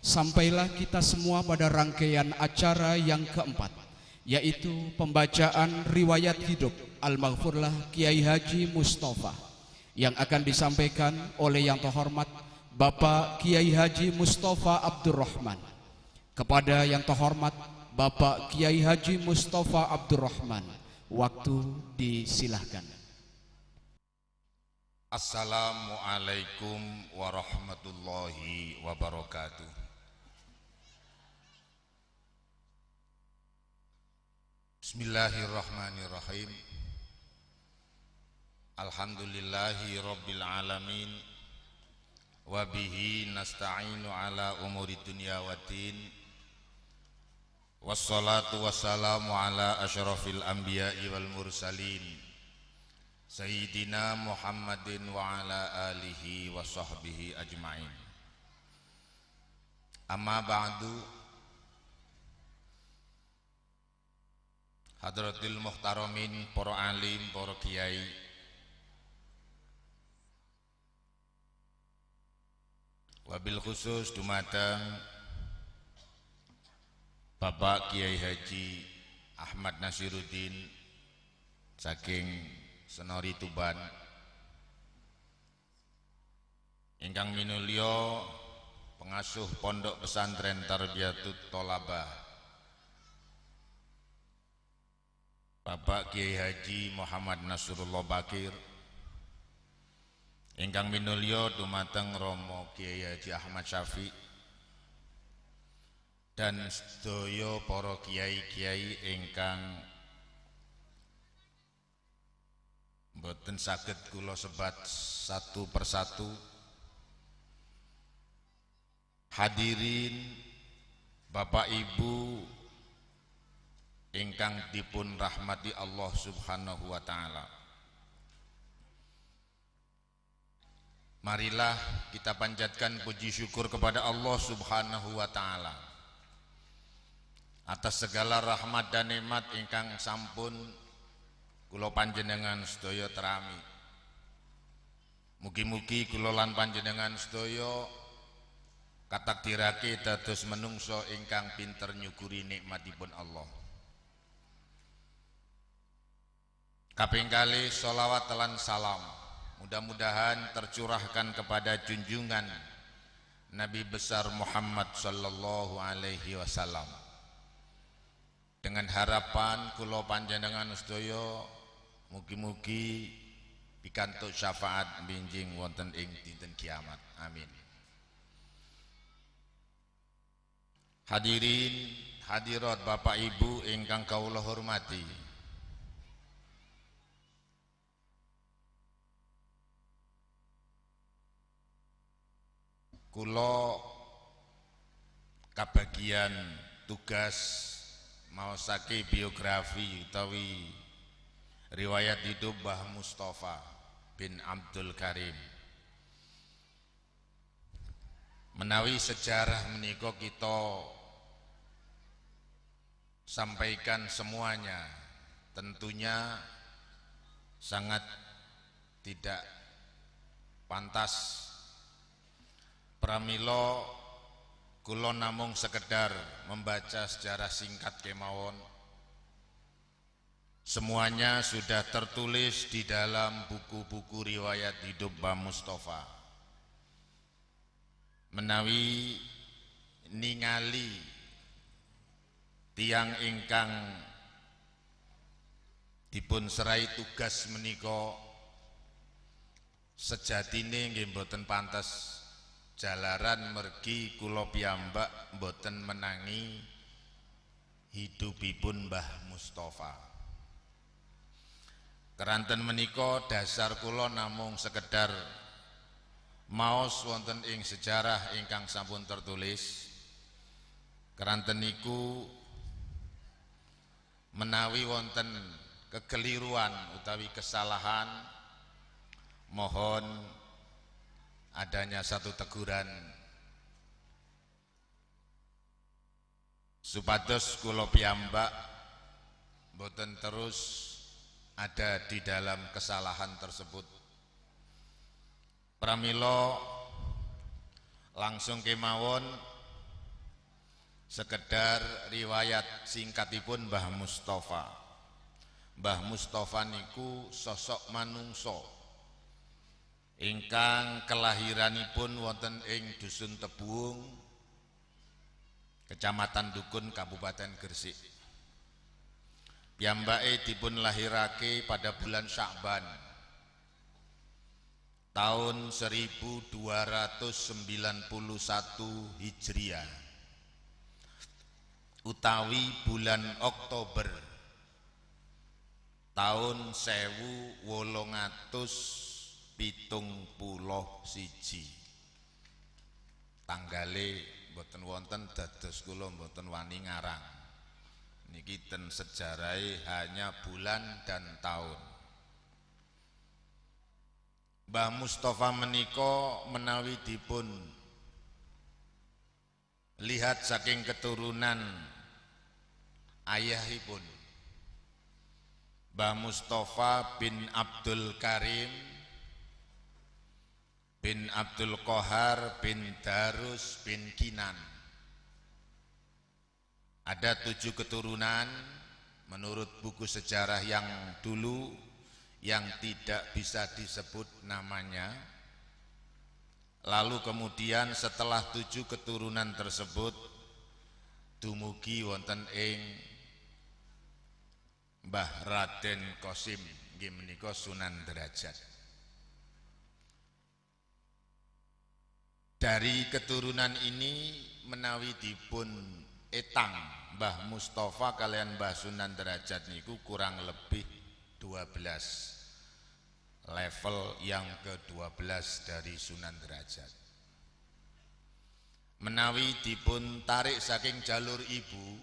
sampailah kita semua pada rangkaian acara yang keempat, yaitu pembacaan riwayat hidup Almarhumlah Kiai Haji Mustafa yang akan disampaikan oleh yang terhormat Bapak Kiai Haji Mustafa Abdurrahman. Kepada yang terhormat Bapak Kiai Haji Mustafa Abdurrahman, waktu disilahkan. Assalamualaikum warahmatullahi wabarakatuh. Bismillahirrahmanirrahim. Alhamdulillahi rabbil alamin. Wabihi nasta'inu ala umuri dunya waddin. Wassalatu wassalamu ala asyrafil anbiya'i wal mursalin, Sayyidina Muhammadin wa ala alihi wa sahbihi ajma'in. Amma ba'du. Hadratil muhtaramin, para alim, para kiai, wabil khusus dumateng Bapak Kiai Haji Ahmad Nasiruddin saking Senori Tuban, ingkang minulya pengasuh Pondok Pesantren Tarbiyatut Thalabah Bapak Kiai Haji Muhammad Nasrullah Bakir, ingkang minulya dumateng Romo Kiai Haji Ahmad Syafi, dan sedaya para kiai-kiai ingkang mboten saged kula sebat satu persatu. Hadirin Bapak Ibu ingkang dipun rahmati Allah Subhanahu wa taala. Marilah kita panjatkan puji syukur kepada Allah Subhanahu wa taala atas segala rahmat dan nikmat ingkang sampun kula panjenengan sedaya terami. Mugi-mugi kula lan panjenengan sedaya katakdirake dados menungso ingkang pinter nyukuri nikmatipun Allah. Kaping kalih sholawat lan salam mudah-mudahan tercurahkan kepada junjungan Nabi besar Muhammad sallallahu alaihi wasallam, dengan harapan kula panjenengan sedaya mugi-mugi pikantuk syafaat binjing wonten ing dinten kiamat. Amin. Hadirin hadirat Bapak Ibu ingkang kawula hormati, kula kabagian tugas maosake biografi utawi riwayat hidup Mbah Mustafa bin Abdul Karim. Menawi sejarah menika kita sampaikan semuanya, tentunya sangat tidak pantas. Pramila kula namung sekedar membaca sejarah singkat kemawon. Semuanya sudah tertulis di dalam buku-buku riwayat hidup Mbah Mustafa. Menawi ningali tiang ingkang dipun serai tugas menika sejatine nggih mboten pantes, jalaran mergi kula piyambak mboten menangi hidupipun Mbah Mustafa. Keranten menika dasar kula namung sekedar maos wonten ing sejarah ingkang sampun tertulis. Keranten niku menawi wonten kekeliruan utawi kesalahan, mohon adanya satu teguran supados kula piyambak boten terus ada di dalam kesalahan tersebut. Pramila langsung kemawon Sekedar riwayat singkatipun Mbah Mustafa. Mbah Mustafa niku sosok manungso ingkang kelahiranipun wonten ing Dusun Tebuung, Kecamatan Dukun, Kabupaten Gresik. Piyambake dipun lahirake pada bulan Sya'ban tahun 1291 Hijriah utawi bulan Oktober tahun 1871. Tanggale mboten wonten dados kula mboten wani ngarang. Niki ten sejarahe hanya bulan dan tahun. Mbah Mustafa menika menawi dipun lihat saking keturunan ayahipun, Mbah Mustafa bin Abdul Karim bin Abdul Qahar bin Darus bin Kinan. Ada 7 keturunan menurut buku sejarah yang dulu yang tidak bisa disebut namanya. Lalu kemudian setelah 7 keturunan tersebut dumugi wonten ing Mbah Raden Qasim nggih menika Sunan Derajat. Dari keturunan ini menawi dipun etang Mbah Mustafa kalian Mbah Sunan Derajat niku kurang lebih 12 level yang ke-12 dari Sunan Derajat. Menawi dipun tarik saking jalur ibu,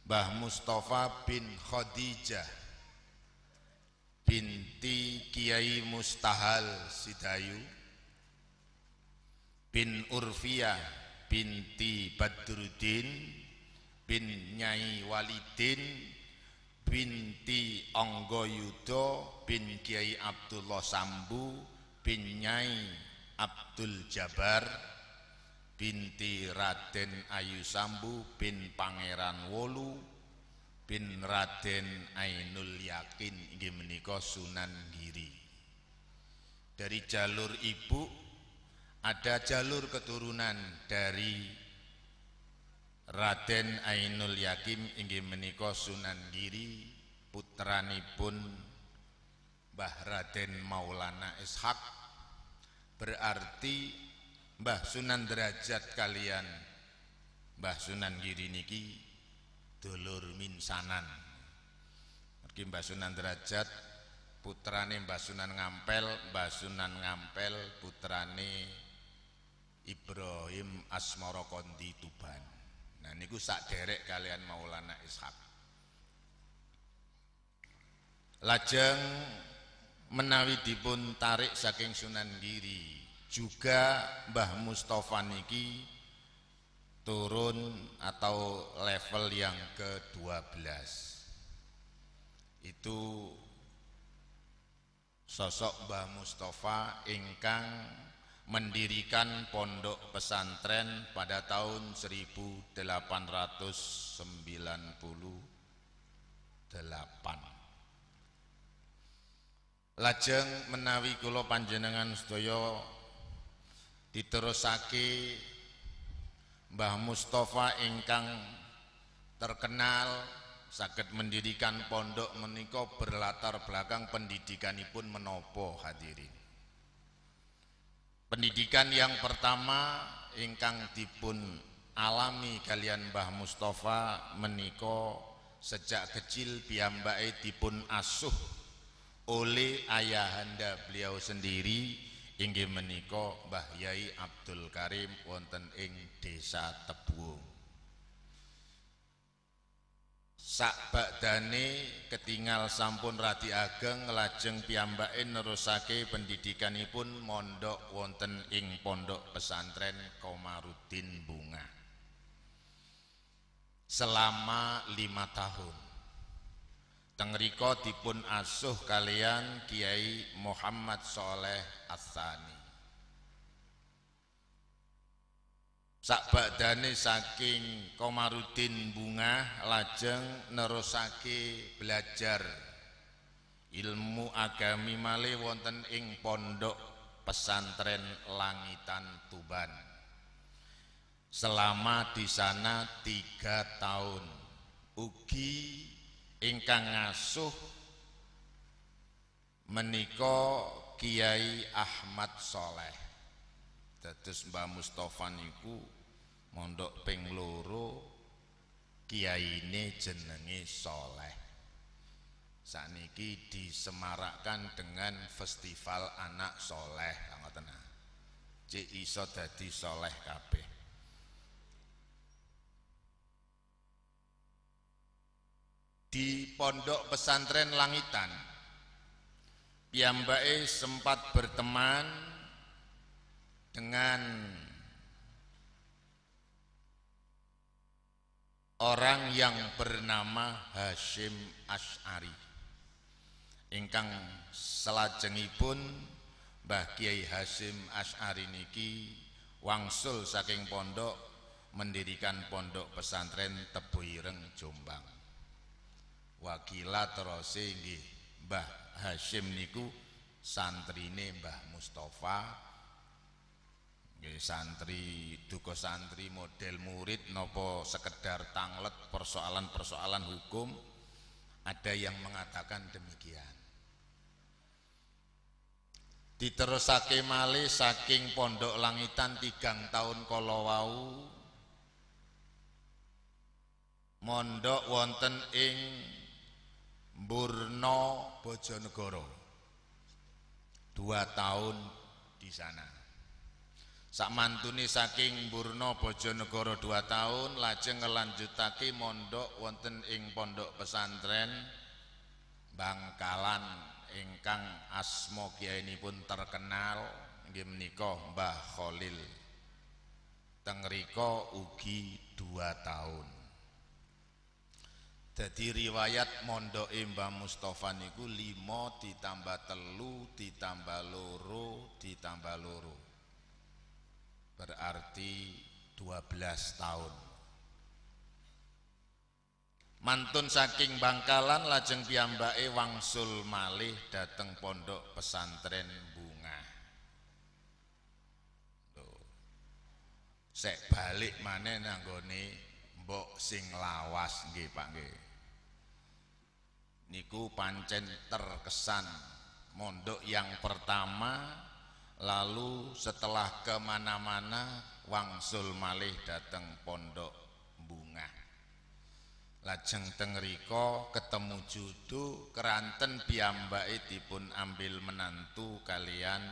Mbah Mustafa bin Khadijah binti Kiai Mustahal Sidayu bin Urfiyah binti Badruddin bin Nyai Walidin binti Anggoyudo bin Kiai Abdullah Sambu bin Nyai Abdul Jabar binti Raden Ayu Sambu bin Pangeran Wolu bin Raden Ainul Yakin inggih menika Sunan Giri. Dari jalur ibu ada jalur keturunan dari Raden Ainul Yakin inggih menika Sunan Giri, putranipun Mbah Raden Maulana Ishak. Berarti Mbah Sunan Derajat kalian Mbah Sunan Giri niki dulur minsanan. Mergi Mbah Sunan Derajat putrane Mbah Sunan Ngampel, Mbah Sunan Ngampel putrane Ibrahim Asmara Kondi Tuban. Nah niku sak derek kalian Maulana Ishak. Lajeng menawi dipun tarik saking Sunan Giri, juga Mbah Mustafa niki turun atau level yang ke-12. Itu sosok Mbah Mustafa ingkang mendirikan pondok pesantren pada tahun 1898. Lajeng menawi kula panjenengan sedaya diterusake Mbah Mustafa ingkang terkenal saged mendirikan pondok menika berlatar belakang pendidikanipun menapa hadirin. Pendidikan yang pertama ingkang dipun alami kalian Mbah Mustafa menika sejak kecil piyambake dipun asuh oleh ayahanda beliau sendiri inggih menika Mbah Yai Abdul Karim wonten ing Desa Tebuung. Sakbadane ketingal sampun radi ageng lajeng piyambake nerusake pendidikanipun mondok wonten ing pondok pesantren Komarudin Bunga selama 5 tahun. Teng mrika dipun asuh kalian Kiai Muhammad Sholeh As-Tsani. Sakbadane saking Komarudin Bungah lajeng nerusake belajar ilmu agami malih wonten ing pondok pesantren Langitan Tuban. Selama di sana 3 tahun. Ugi ingkang ngasuh menika Kiai Ahmad Soleh. Dados Mbah Mustofa niku mondok ping 2, kiyaine jenenge Soleh. Saniki disemarakkan dengan festival anak soleh, ngoten. Cek iso dadi soleh kabeh. Di pondok pesantren Langitan, piyambake sempat berteman dengan orang yang bernama Hasyim Asy'ari. Ingkang salajengipun Mbah Kiai Hasyim Asy'ari niki wangsul saking pondok mendirikan pondok pesantren Tebuireng Jombang. Wakila terose nggih Mbah Hasyim niku santrine Mbah Mustofa. Nggih santri duka santri model murid napa sekedar tanglet persoalan-persoalan hukum, ada yang mengatakan demikian. Diterusake malih saking pondok Langitan 3 tahun kala wau mondok wonten ing Mburna Bojonegoro. 2 tahun di sana. Sakmantune saking Mburna Bojonegoro 2 tahun lajeng ngelanjutake mondok wonten ing pondok pesantren Bangkalan ingkang asma kiyainipun terkenal inggih menika Mbah Khalil. Teng mrika ugi 2 tahun. Dadi riwayat mondoke Mbah Mustofa niku 5 ditambah 3 ditambah 2 ditambah 2. Berarti 12 tahun. Mantun saking Bangkalan lajeng piyambake wangsul malih dhateng pondok pesantren Bungah. Sek balik maneh nanggone mbok sing lawas nggih Pak nggih. Niku pancen terkesan mondok yang pertama, lalu setelah kemana-mana wangsul malih dateng pondok Bungah. Lajeng teng rika ketemu judu keranten piyambake dipun ambil menantu kalian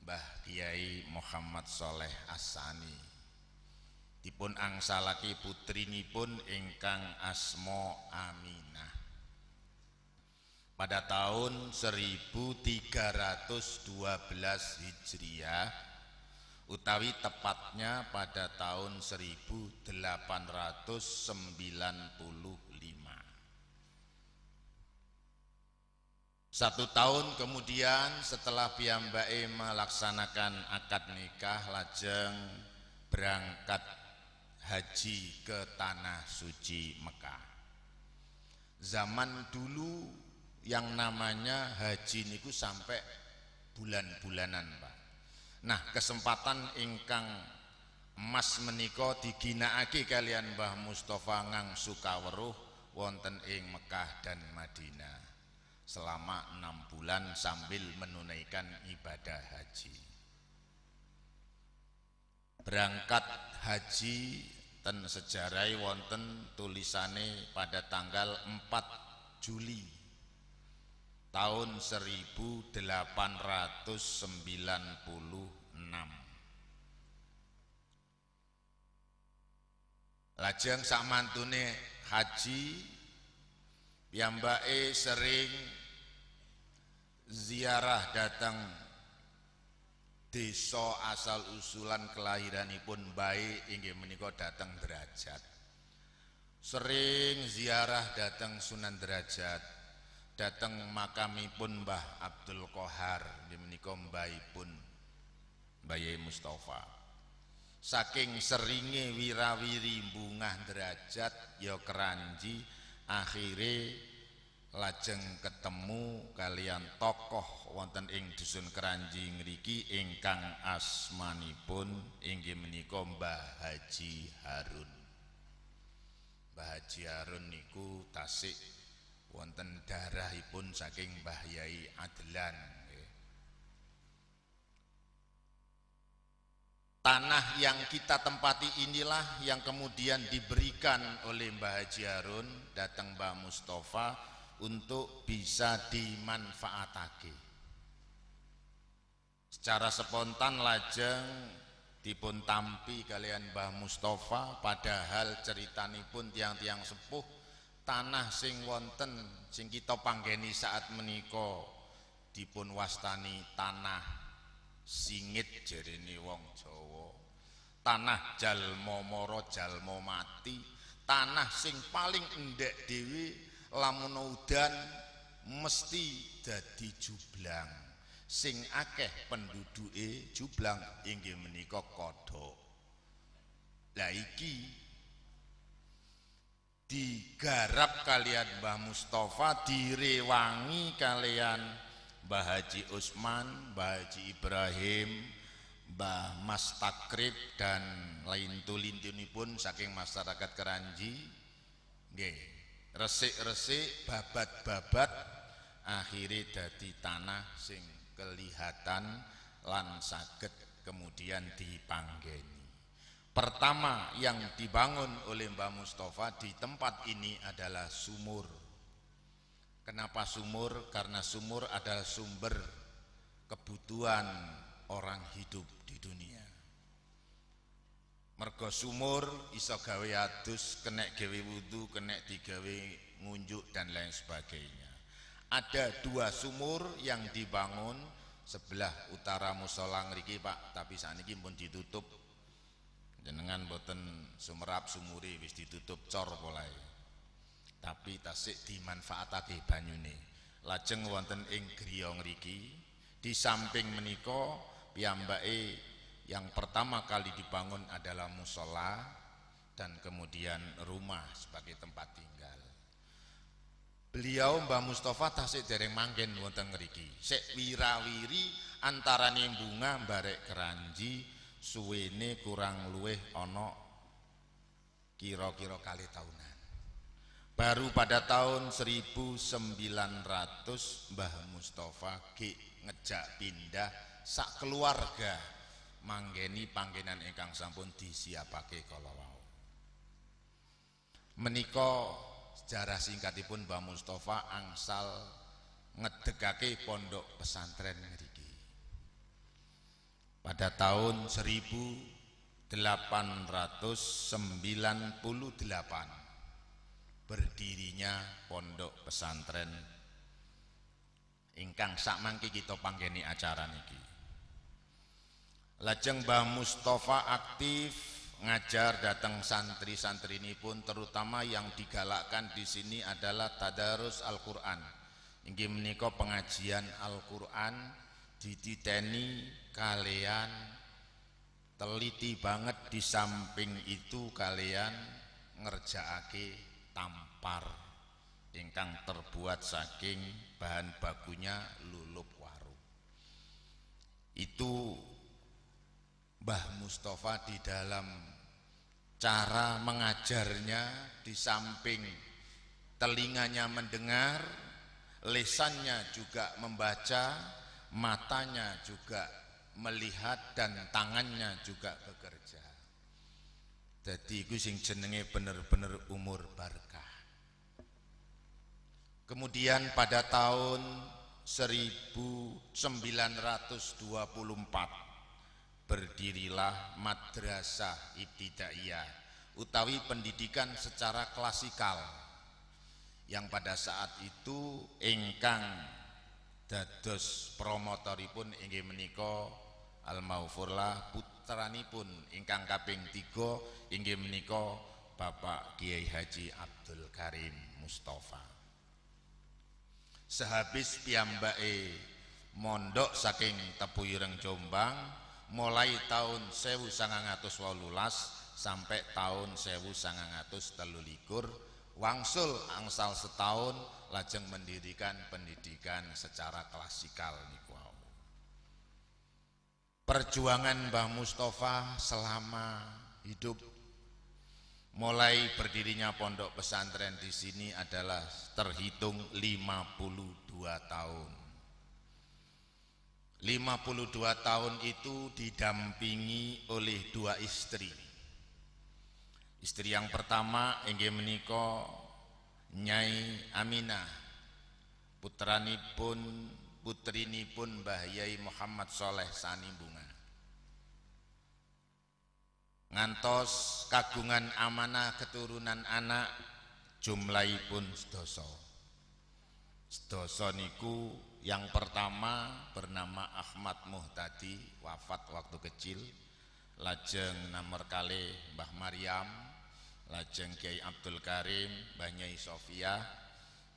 Mbah Kiai Muhammad Soleh Asani. Dipun angsalaki putrinipun ingkang asma Aminah. Pada tahun 1312 Hijriah utawi tepatnya pada tahun 1895. 1 tahun kemudian setelah piyambake melaksanakan akad nikah lajeng berangkat haji ke tanah suci Mekah. Zaman dulu yang namanya haji niku sampai bulan-bulanan, Pak. Nah, kesempatan ingkang emas menika diginakake kalian Mbah Mustofa ngangsu kawruh wonten ing Mekah dan Madinah selama 6 bulan sambil menunaikan ibadah haji. Berangkat haji ten sejarai wonten tulisane pada tanggal 4 Juli tahun 1896. Lajeng sakmantune haji piyambake sering ziarah datang desa asal usulan kelahiranipun bae inggih menika datang Derajat. Sering ziarah datang Sunan Derajat. Datang makamipun Mbah Abdul Qohar inggih menika mbahipun Mbah Mustofa. saking seringe wirawiri bungah derajat ya keranji, akhire lajeng ketemu kalian tokoh wonten ing dusun Keranji ngriki ingkang asmanipun inggih menika Mbah Haji Harun. Mbah Haji Harun niku tasik wonten darahipun saking Mbah Yai Adlan. Tanah yang kita tempati inilah yang kemudian diberikan oleh Mbah Haji Harun datang Mbah Mustafa untuk bisa dimanfaatake. Secara spontan lajeng dipun tampi kalian Mbah Mustafa, padahal ceritanipun tiang-tiang sepuh tanah sing wonten sing kita panggeni saat menika dipun wastani tanah singit jarene wong Jawa, tanah jalma mara jalma mati, tanah sing paling endek dhewe lamun udan mesti dadi jublang, sing akeh penduduke jublang inggih menika kodhok. Lah iki digarap kalian Mbah Mustafa, direwangi kalian Mbah Haji Usman, Mbah Haji Ibrahim, Mbah Mas Takrib dan lain tulintunipun saking masyarakat Keranji. Nggih, resik-resik, babat-babat, akhirnya dadi tanah sing kelihatan lan saged kemudian dipanggeni. Pertama yang dibangun oleh Mbah Mustafa di tempat ini adalah sumur. Kenapa sumur? Karena sumur adalah sumber kebutuhan orang hidup di dunia. Mergo sumur iso gawe adus, kenek gawe wudu, kenek digawe ngunjuk dan lain sebagainya. Ada 2 sumur yang dibangun sebelah utara musola ngriki Pak, tapi sakniki pun ditutup. Jenengan boten sumerap sumuri wis ditutup cor polahe. Tapi tasik dimanfaatake banyune. Lajeng wonten ing griya ngriki di samping menika piyambake yang pertama kali dibangun adalah musola dan kemudian rumah sebagai tempat tinggal. Beliau Mbah Mustafa tasik dereng manggen wonten ngriki. Sek wirawiri antarane bunga barek Keranji suwene kurang luwih ana kira-kira kali tahunan. Baru pada tahun 1900 Mbah Mustafa ngejak pindah sak keluarga manggeni panggenan ingkang sampun disiapake kala wau. Menika sejarah singkatipun Mbah Mustafa angsal ngedegake pondok pesantren ngriki. Pada tahun 1898 berdirinya pondok pesantren ingkang sakmangke kita panggeni acara niki. Lajeng Mbah Mustafa aktif ngajar datang santri-santri ini pun, terutama yang digalakkan di sini adalah tadarus Al-Qur'an. Inggih menika pengajian Al-Qur'an dititeni kalian teliti banget, di samping itu kalian ngerjaake tampar ingkang terbuat saking bahan bakunya lulup waru. Itu Mbah Mustafa di dalam cara mengajarnya, di samping telinganya mendengar, lisannya juga membaca, matanya juga melihat dan tangannya juga bekerja. Jadi iku sing jenenge bener-bener umur barkah. Kemudian pada tahun 1924 berdirilah Madrasah Ibtidaiyah utawi pendidikan secara klasikal, yang pada saat itu ingkang dados promotoripun inggih menika Al-Maghfurlah putranipun ingkang kaping 3 inggih menika Bapak Kiai Haji Abdul Karim Mustafa. Sehabis piyambake mondok saking Tebu Ireng Jombang, mulai tahun 1918 sampai tahun 1923 wangsul angsal setahun lajeng mendirikan pendidikan secara klasikal niku. Perjuangan Mbah Mustofa selama hidup mulai berdirinya pondok pesantren di sini adalah terhitung 52 tahun. 52 tahun itu didampingi oleh dua istri. Istri yang pertama inggih menika Nyai Aminah, putrinipun Mbah Yai Muhammad Soleh Sanimbunga. Ngantos kagungan amanah keturunan anak jumlahipun sedasa. Sedasa niku yang pertama bernama Ahmad Muhtadi, wafat waktu kecil. Lajeng nomor kalih Mbah Maryam, lajeng Kiai Abdul Karim, Mbah Nyai Sofia,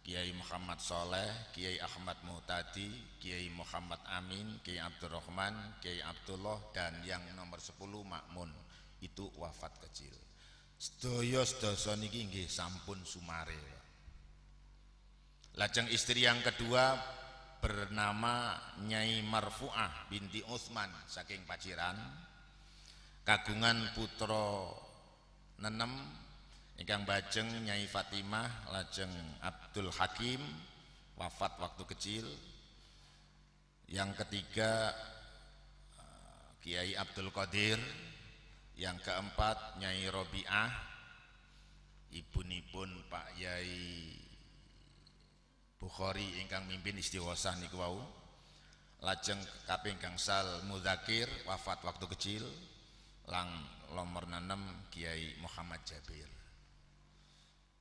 Kiai Muhammad Soleh, Kiai Ahmad Muhtadi, Kiai Muhammad Amin, Kiai Abdurrahman, Kiai Abdullah, dan yang nomor 10 Makmun itu wafat kecil. Sedaya niki nggih sampun sumare. Lajeng istri yang kedua bernama Nyai Marfu'ah binti Utsman saking Paciran, kagungan putra 6 ingkang bajeng Nyai Fatimah, lajeng Abdul Hakim wafat waktu kecil. Yang ketiga Kiai Abdul Qadir, yang keempat Nyai Robiah, ibunipun Pak Yai Bukhari ingkang mimpin istighosah niku wau. Lajeng kaping gangsal Mudzakir wafat waktu kecil. Nomor 6 Kiai Muhammad Jabir.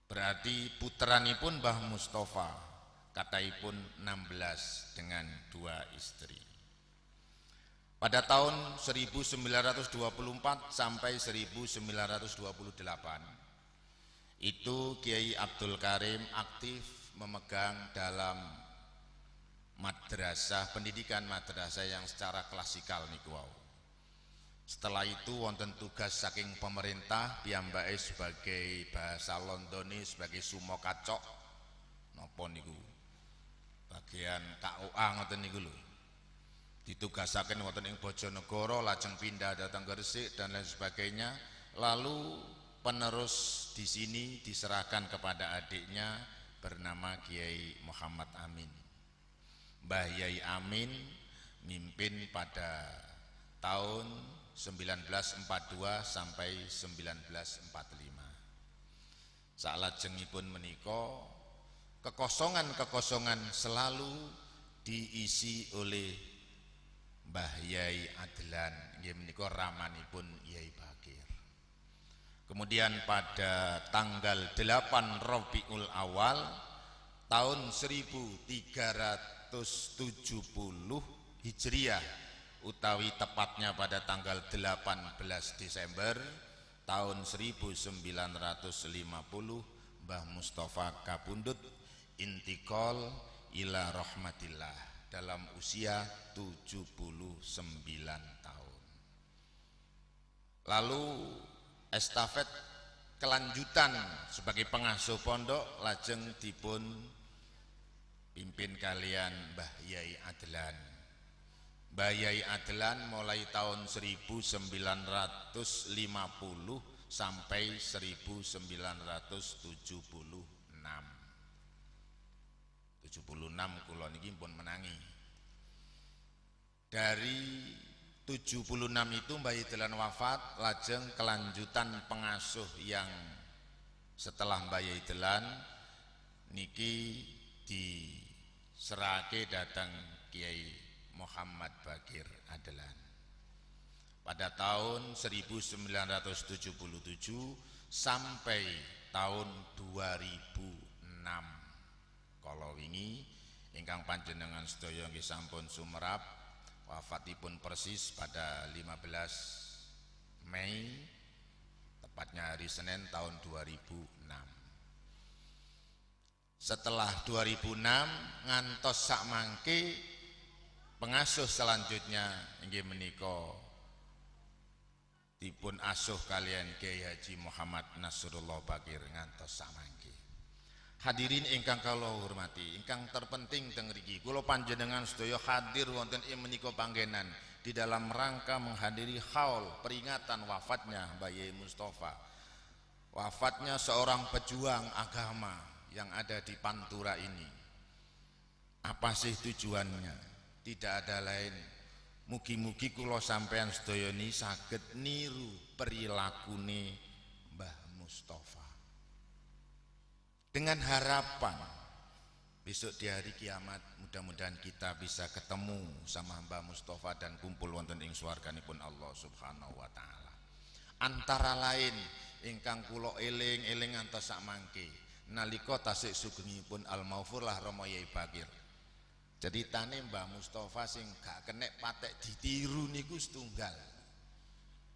Berarti putranipun Mbah Mustofa kataipun 16 dengan 2 istri. Pada tahun 1924 sampai 1928 itu Kiai Abdul Karim aktif memegang dalam madrasah, pendidikan madrasah yang secara klasikal niku wau. Setelah itu wonten tugas saking pemerintah piyambake sebagai bahasa Londone sebagai sumo kacok napa niku bagian KUA ngoten niku lho, ditugasaken wonten ing Bojonegoro, lajeng pindah datang Gresik dan lain sebagainya. Lalu penerus di sini diserahkan kepada adiknya bernama Kiai Muhammad Amin. Mbah Yai Amin mimpin pada tahun 1942 sampai 1945. Salajengipun menika kekosongan-kekosongan selalu diisi oleh Mbah Yai Adlan, nggih menika ramanipun Yai Bakir. Kemudian pada tanggal 8 Rabiul Awal tahun 1370 Hijriah, utawi tepatnya pada tanggal 18 Desember tahun 1950, Mbah Mustofa kapundhut intikal ila rahmatillah dalam usia 79 tahun. Lalu estafet kelanjutan sebagai pengasuh pondok lajeng dipun pimpin kalian Mbah Yai Adlan. Mbah Yai Adlan mulai tahun 1950 sampai 1976. 76 kula niki pun menangi. Dari 76 itu Mbah Yai Adlan wafat, lajeng kelanjutan pengasuh yang setelah Mbah Yai Adlan niki diserahke datang Kiai Muhammad Bakir Adlan. Pada tahun 1977 sampai tahun 2006. Kala wingi ingkang panjenengan sedaya nggih sampun sumerap, wafatipun persis pada 15 Mei, tepatnya hari Senin tahun 2006. Setelah 2006 ngantos sak mangke pengasuh selanjutnya inggih menika dipun asuh kalian Kiai Haji Muhammad Nasrullah Bakir ngantos samangke. Hadirin ingkang kula hormati, ingkang terpenting teng mriki kula panjenengan sedaya hadir wonten ing menika panggenan di dalam rangka menghadiri haul peringatan wafatnya Mbah Yai Mustofa. Wafatnya seorang pejuang agama yang ada di Pantura ini. Apa sih tujuannya? Tidak ada lain, mugi-mugi kula sampean sedaya niki saged niru perilakune Mbah Mustofa. Dengan harapan besok di hari kiamat mudah-mudahan kita bisa ketemu sama Mbah Mustofa dan kumpul wonten ing swarganipun Allah Subhanahu wa taala. Antara lain ingkang kula eling-eling ngantos sakmangke nalika tasik sugengipun Al-Maghfurlah Rama Yai Bakir. Ceritane Mbah Mustofa sing gak kenek patek ditiru niku setunggal.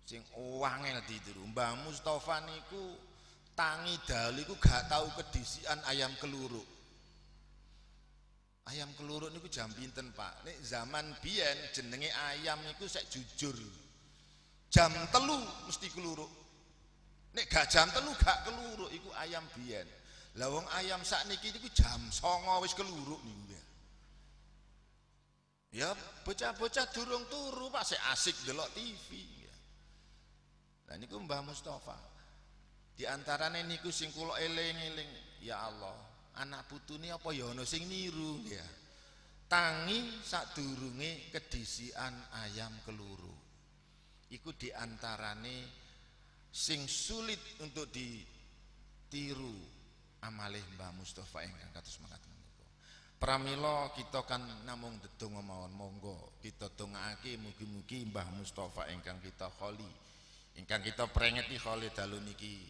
Sing wangel ditiru. Mbah Mustofa niku tangi dalu iku gak tahu kedisian ayam keluruk. Ayam keluruk niku jam pinten, Pak? Nek zaman biyen jenenge ayam niku sek jujur. Jam 3 mesti keluruk. Nek gak jam 3 gak keluruk iku ayam biyen. Lah wong ayam sakniki niku jam 09.00 wis keluruk niku. Ya bocah-bocah durung turu Pak, sik asik delok TV. Lah niku Mbah Mustofa. Di antarane niku sing kula eling-eling, ya Allah, anak putune apa ya ana sing niru ya. Tangi sadurunge kedisian ayam keluru. Iku di antarane sing sulit untuk ditiru amalih Mbah Mustofa ingkang kados mekaten. Pramila kita kan namung ndedonga mawon, monggo kita dongakake mugi-mugi Mbah Mustofa ingkang kita kholi, ingkang kita prengeti kholi dalu niki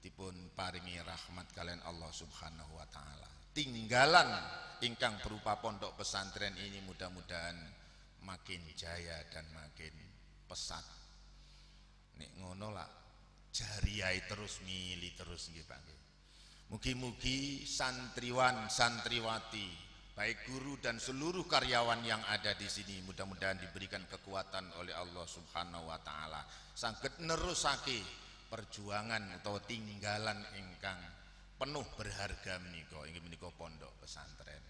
dipun paringi rahmat kalian Allah Subhanahu wa taala. Tinggalan ingkang berupa pondok pesantren ini mudah-mudahan makin jaya dan makin pesat. Nek ngono lah jariai terus mili terus nggih Pak. Mugi-mugi santriwan santriwati baik guru dan seluruh karyawan yang ada di sini mudah-mudahan diberikan kekuatan oleh Allah Subhanahu wa taala saged nerusake perjuangan atau tinggalan ingkang penuh berharga menika inggih menika pondok pesantren.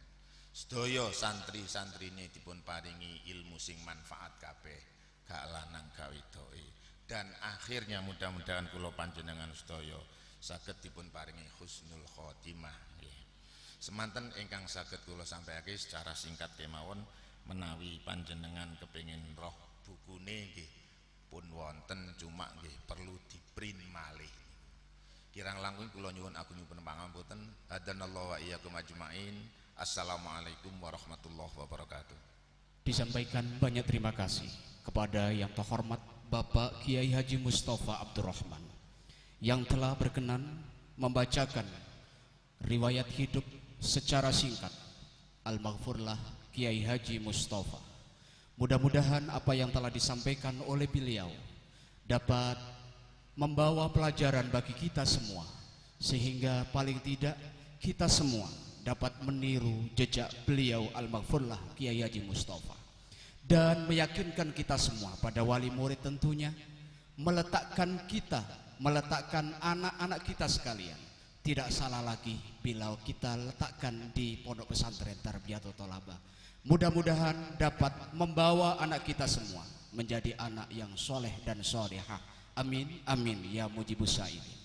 Sedaya santri-santrine dipun paringi ilmu sing manfaat kabeh, gak lanang gak wedoke. Dan akhirnya mudah-mudahan kula panjenengan sedaya saged dipun paringi husnul khotimah nggih. Semanten ingkang saged kula sampaiake secara singkat kemawon menawi panjenengan kepengin roh bukune nggih pun wonten cuma nggih perlu di-print malih. Kirang langkung kula nyuwun agung nyuwun pangapunten. Hadanallahu wa iyyakum ajmain. Assalamualaikum warahmatullahi wabarakatuh. Disampaikan banyak terima kasih kepada yang terhormat Bapak Kiai Haji Mustofa Abdurrahman yang telah berkenan membacakan riwayat hidup secara singkat Al-Maghfurlah Kiai Haji Mustofa. Mudah-mudahan apa yang telah disampaikan oleh beliau dapat membawa pelajaran bagi kita semua, sehingga paling tidak kita semua dapat meniru jejak beliau Al-Maghfurlah Kiai Haji Mustofa, dan meyakinkan kita semua pada wali murid tentunya meletakkan anak-anak kita sekalian tidak salah lagi bila kita letakkan di pondok pesantren Tarbiyatul Thalabah. Mudah-mudahan dapat membawa anak kita semua menjadi anak yang soleh dan solehah. Amin, amin ya mujibus sa'ilin.